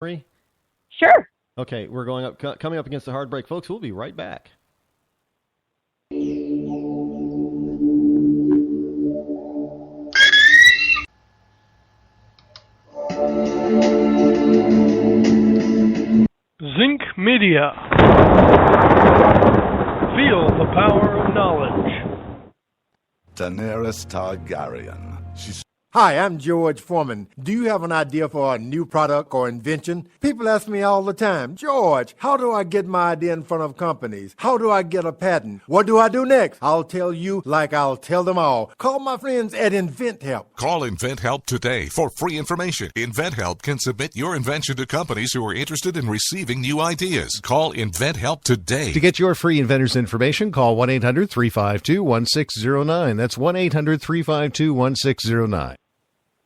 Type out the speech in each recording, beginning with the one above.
Marie? Sure. Okay, we're coming up against the hard break, folks. We'll be right back. Zinc Media. Feel the power of knowledge. Daenerys Targaryen. Hi, I'm George Foreman. Do you have an idea for a new product or invention? People ask me all the time, George, how do I get my idea in front of companies? How do I get a patent? What do I do next? I'll tell you like I'll tell them all. Call my friends at InventHelp. Call InventHelp today for free information. InventHelp can submit your invention to companies who are interested in receiving new ideas. Call InventHelp today. To get your free inventor's information, call 1-800-352-1609. That's 1-800-352-1609.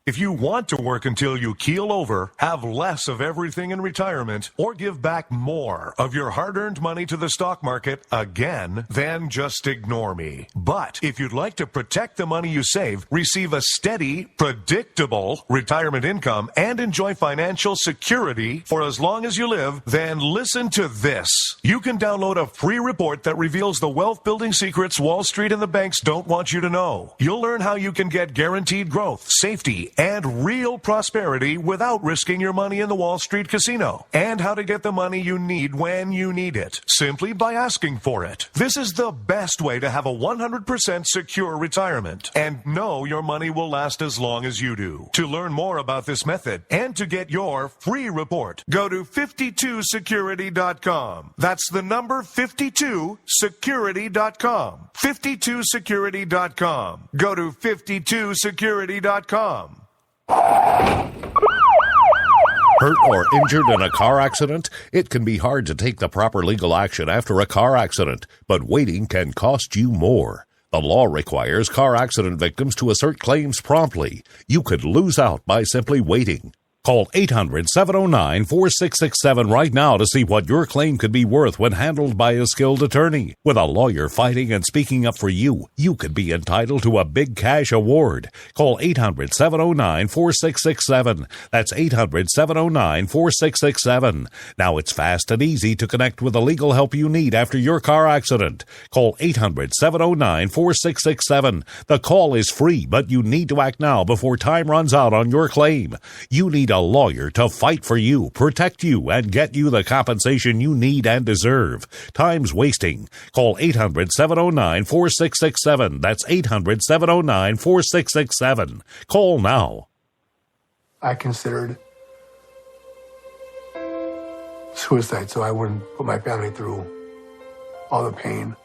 If you want to work until you keel over, have less of everything in retirement, or give back more of your hard-earned money to the stock market again, then just ignore me. But if you'd like to protect the money you save, receive a steady, predictable retirement income, and enjoy financial security for as long as you live, then listen to this. You can download a free report that reveals the wealth-building secrets Wall Street and the banks don't want you to know. You'll learn how you can get guaranteed growth, safety, and real prosperity without risking your money in the Wall Street casino, and how to get the money you need when you need it, simply by asking for it. This is the best way to have a 100% secure retirement and know your money will last as long as you do. To learn more about this method and to get your free report, go to 52security.com. That's the number 52security.com. 52security.com. Go to 52security.com. Hurt or injured in a car accident? It can be hard to take the proper legal action after a car accident, but waiting can cost you more. The law requires car accident victims to assert claims promptly. You could lose out by simply waiting. Call 800-709-4667 right now to see what your claim could be worth when handled by a skilled attorney. With a lawyer fighting and speaking up for you, you could be entitled to a big cash award. Call 800-709-4667. That's 800-709-4667. Now it's fast and easy to connect with the legal help you need after your car accident. Call 800-709-4667. The call is free, but you need to act now before time runs out on your claim. You need a lawyer to fight for you, protect you, and get you the compensation you need and deserve. Time's wasting. Call 800-709-4667. That's 800-709-4667. Call now. I considered suicide so I wouldn't put my family through all the pain.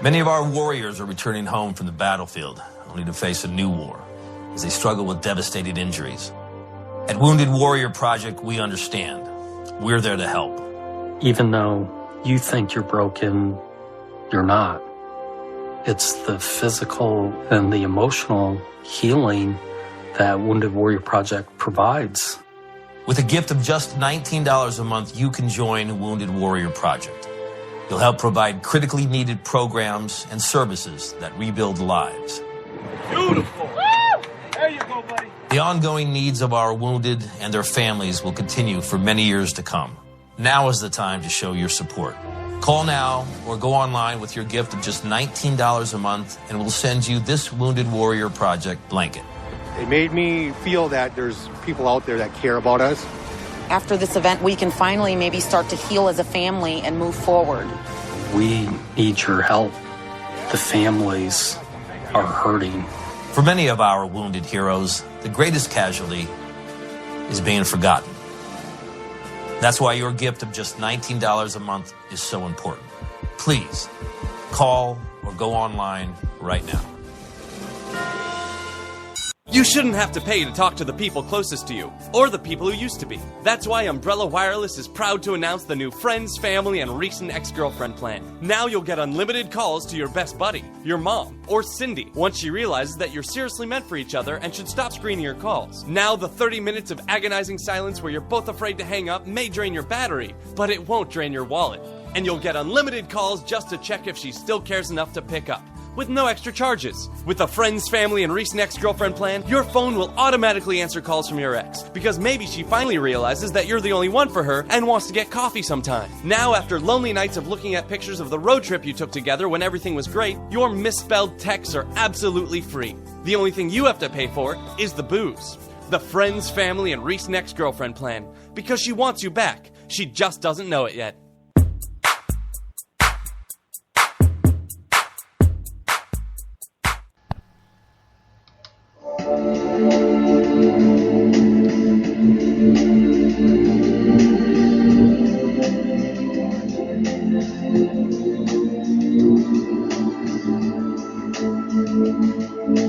Many of our warriors are returning home from the battlefield, only to face a new war as they struggle with devastating injuries. At Wounded Warrior Project, we understand. We're there to help. Even though you think you're broken, you're not. It's the physical and the emotional healing that Wounded Warrior Project provides. With a gift of just $19 a month, you can join Wounded Warrior Project. You'll help provide critically needed programs and services that rebuild lives. Beautiful. There you go, buddy. The ongoing needs of our wounded and their families will continue for many years to come. Now is the time to show your support. Call now or go online with your gift of just $19 a month and we'll send you this Wounded Warrior Project blanket. It made me feel that there's people out there that care about us. After this event, we can finally maybe start to heal as a family and move forward. We need your help. The families are hurting. For many of our wounded heroes, the greatest casualty is being forgotten. That's why your gift of just $19 a month is so important. Please call or go online right now. You shouldn't have to pay to talk to the people closest to you, or the people who used to be. That's why Umbrella Wireless is proud to announce the new Friends, Family, and Recent Ex-Girlfriend plan. Now you'll get unlimited calls to your best buddy, your mom, or Cindy, once she realizes that you're seriously meant for each other and should stop screening your calls. Now the 30 minutes of agonizing silence where you're both afraid to hang up may drain your battery, but it won't drain your wallet. And you'll get unlimited calls just to check if she still cares enough to pick up. with no extra charges. With the Friends, Family, and Recent Ex-Girlfriend plan, your phone will automatically answer calls from your ex, because maybe she finally realizes that you're the only one for her and wants to get coffee sometime. Now, after lonely nights of looking at pictures of the road trip you took together when everything was great, your misspelled texts are absolutely free. The only thing you have to pay for is the booze. The Friends, Family, and Recent Ex-Girlfriend plan, because she wants you back. She just doesn't know it yet.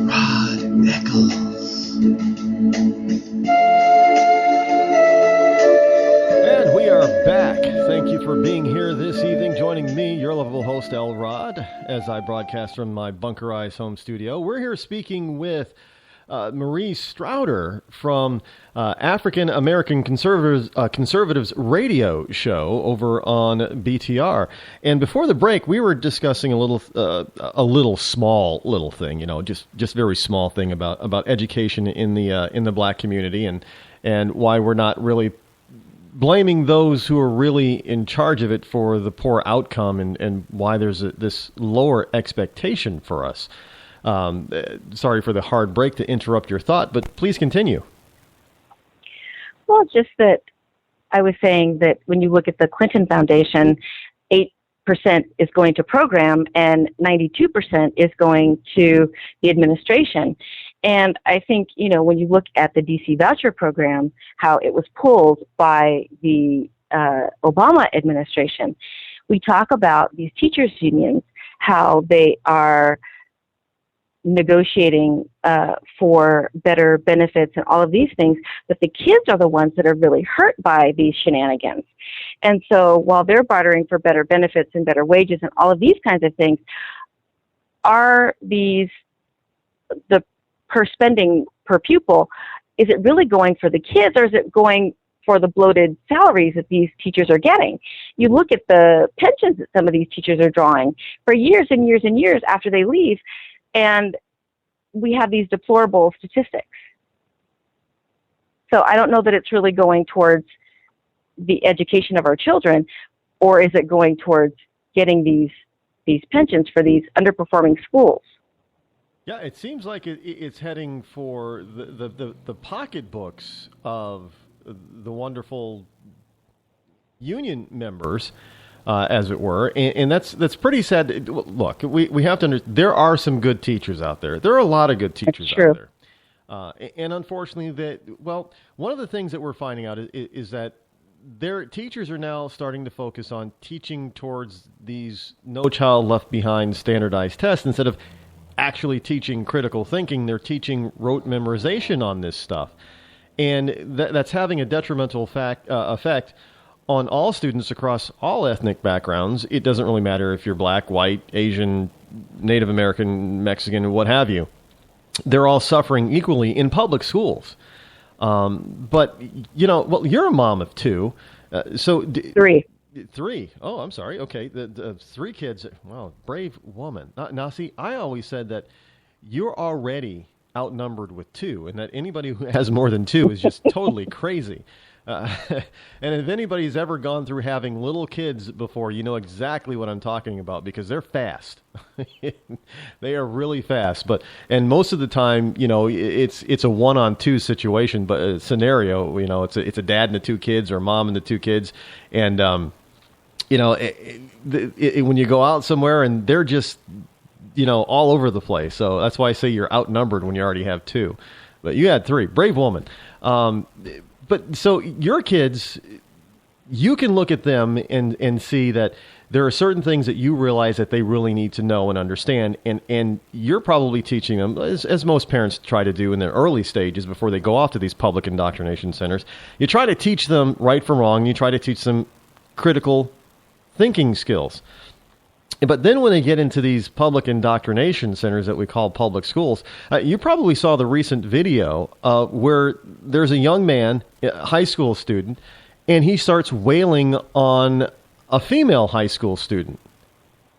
Rod Eccles. And we are back. Thank you for being here this evening, joining me, your lovable host, L. Rod, as I broadcast from my bunkerized home studio. We're here speaking with Marie Stroughter from African American Conservatives radio show over on BTR. And before the break, we were discussing a little small thing, just very small thing about education in the black community and why we're not really blaming those who are really in charge of it for the poor outcome and why there's this lower expectation for us. Sorry for the hard break to interrupt your thought, but please continue. Well, just that I was saying that when you look at the Clinton Foundation, 8% is going to program and 92% is going to the administration. And I think, when you look at the DC voucher program, how it was pulled by the Obama administration, we talk about these teachers' unions, how they are negotiating for better benefits and all of these things, but the kids are the ones that are really hurt by these shenanigans. And so while they're bartering for better benefits and better wages and all of these kinds of things, are these the per spending per pupil, is it really going for the kids or is it going for the bloated salaries that these teachers are getting? You look at the pensions that some of these teachers are drawing for years and years and years after they leave, and we have these deplorable statistics. So I don't know that it's really going towards the education of our children, or is it going towards getting these pensions for these underperforming schools? Yeah, it seems like it's heading for the pocketbooks of the wonderful union members, as it were, and that's pretty sad. Look, we have to understand, there are some good teachers out there. There are a lot of good teachers out there. And unfortunately, one of the things that we're finding out is that their teachers are now starting to focus on teaching towards these No Child Left Behind standardized tests instead of actually teaching critical thinking. They're teaching rote memorization on this stuff. And that's having a detrimental effect on all students across all ethnic backgrounds. It doesn't really matter if you're black, white, Asian, Native American, Mexican, what have you. They're all suffering equally in public schools. But, you're a mom of two. Three. Oh, I'm sorry. Okay. The 3 kids. Wow, brave woman. Now, see, I always said that you're already outnumbered with 2, and that anybody who has more than 2 is just totally crazy. And if anybody's ever gone through having little kids before, you know exactly what I'm talking about, because they're fast. They are really fast. And most of the time, it's a 1-on-2 situation, but scenario. It's a dad and the 2 kids, or a mom and the 2 kids, and when you go out somewhere and they're just all over the place. So that's why I say you're outnumbered when you already have 2. But you had 3. Brave woman. But so your kids, you can look at them and see that there are certain things that you realize that they really need to know and understand. And you're probably teaching them, as most parents try to do in their early stages before they go off to these public indoctrination centers. You try to teach them right from wrong. You try to teach them critical thinking skills. But then when they get into these public indoctrination centers that we call public schools, you probably saw the recent video where there's a young man, a high school student, and he starts wailing on a female high school student.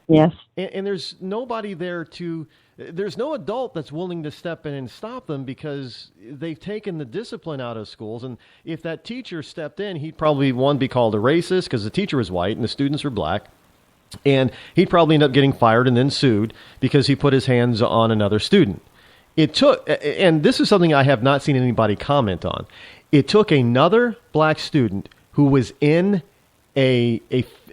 Yes. And there's nobody there there's no adult that's willing to step in and stop them because they've taken the discipline out of schools. And if that teacher stepped in, he'd probably, one, be called a racist because the teacher was white and the students were black. And he'd probably end up getting fired and then sued because he put his hands on another student. It took, and this is something I have not seen anybody comment on, it took another black student who was in a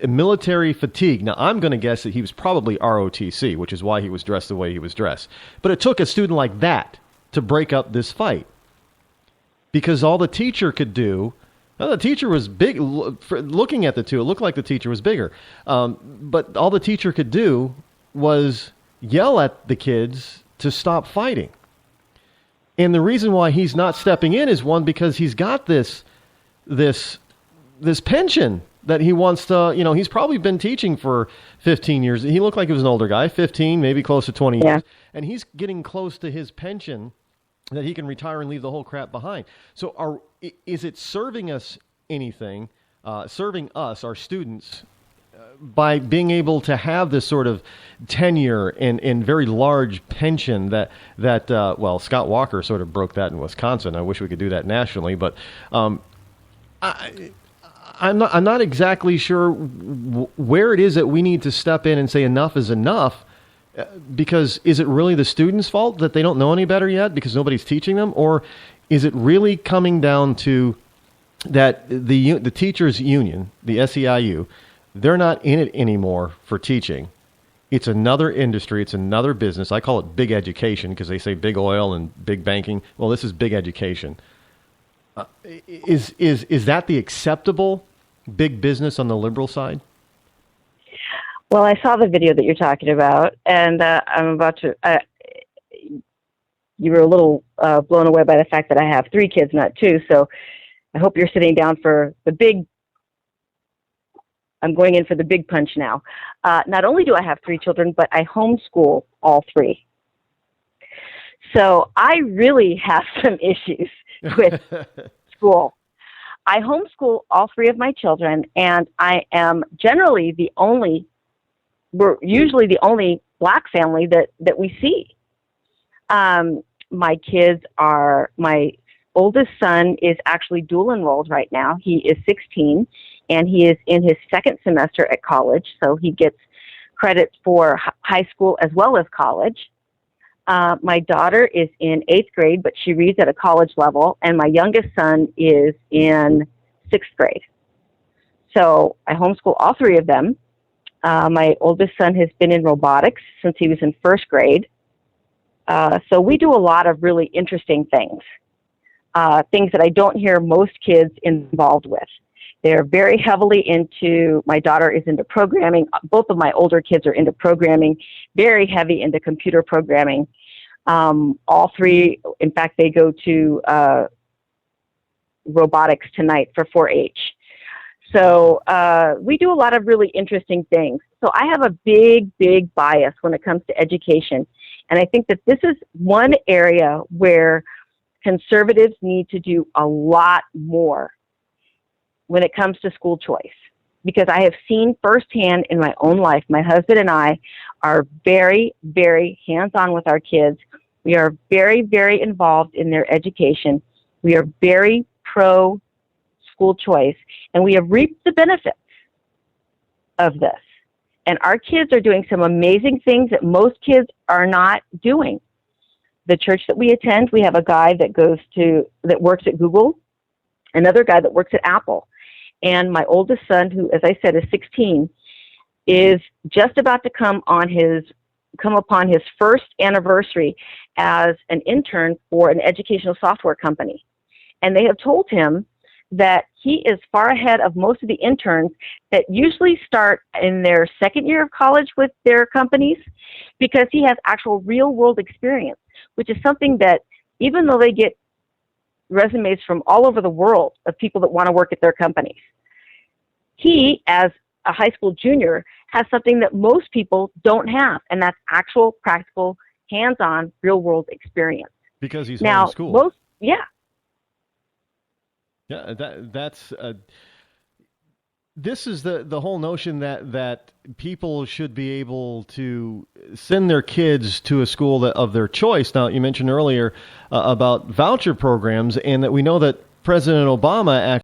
military fatigue. Now, I'm going to guess that he was probably ROTC, which is why he was dressed the way he was dressed. But it took a student like that to break up this fight. Because all the teacher could do, well, the teacher was big. Looking at the two, it looked like the teacher was bigger. But all the teacher could do was yell at the kids to stop fighting. And the reason why he's not stepping in is, one, because he's got this pension that he wants to, he's probably been teaching for 15 years. He looked like he was an older guy, 15, maybe close to 20 years. And he's getting close to his pension that he can retire and leave the whole crap behind. So is it serving us anything, serving us, our students, by being able to have this sort of tenure and very large pension that Scott Walker sort of broke that in Wisconsin. I wish we could do that nationally, but I'm not exactly sure where it is that we need to step in and say enough is enough, because is it really the students' fault that they don't know any better yet because nobody's teaching them, or is it really coming down to that the teachers' union, the SEIU, they're not in it anymore for teaching? It's another industry. It's another business. I call it big education because they say big oil and big banking. Well, this is big education. Is that the acceptable big business on the liberal side? Well, I saw the video that you're talking about, and I'm about to. You were a little blown away by the fact that I have 3 kids, not 2. So I hope you're sitting down for the big. I'm going in for the big punch now. Not only do I have 3 children, but I homeschool all 3. So I really have some issues with school. I homeschool all 3 of my children, and I am generally we're usually the only black family that we see. My oldest son is actually dual enrolled right now. He is 16, and he is in his 2nd semester at college, so he gets credit for high school as well as college. My daughter is in 8th grade, but she reads at a college level, and my youngest son is in 6th grade. So I homeschool all 3 of them. My oldest son has been in robotics since he was in 1st grade. So we do a lot of really interesting things, things that I don't hear most kids involved with. They're very heavily my daughter is into programming. Both of my older kids are into programming, very heavy into computer programming. All 3, in fact, they go to robotics tonight for 4-H. So we do a lot of really interesting things. So I have a big, big bias when it comes to education. And I think that this is one area where conservatives need to do a lot more when it comes to school choice. Because I have seen firsthand in my own life, my husband and I are very, very hands-on with our kids. We are very, very involved in their education. We are very pro school choice, and we have reaped the benefits of this. And our kids are doing some amazing things that most kids are not doing. The church that we attend, we have a guy that works at Google, another guy that works at Apple. And my oldest son, who, as I said, is 16, is just about to come upon his first anniversary as an intern for an educational software company. And they have told him that he is far ahead of most of the interns that usually start in their 2nd year of college with their companies, because he has actual real-world experience, which is something that, even though they get resumes from all over the world of people that want to work at their companies, he, as a high school junior, has something that most people don't have, and that's actual, practical, hands-on, real-world experience. Because he's homeschooled. Yeah. Yeah, that's this is the whole notion that people should be able to send their kids to a school of their choice. Now, you mentioned earlier about voucher programs, and that we know that President Obama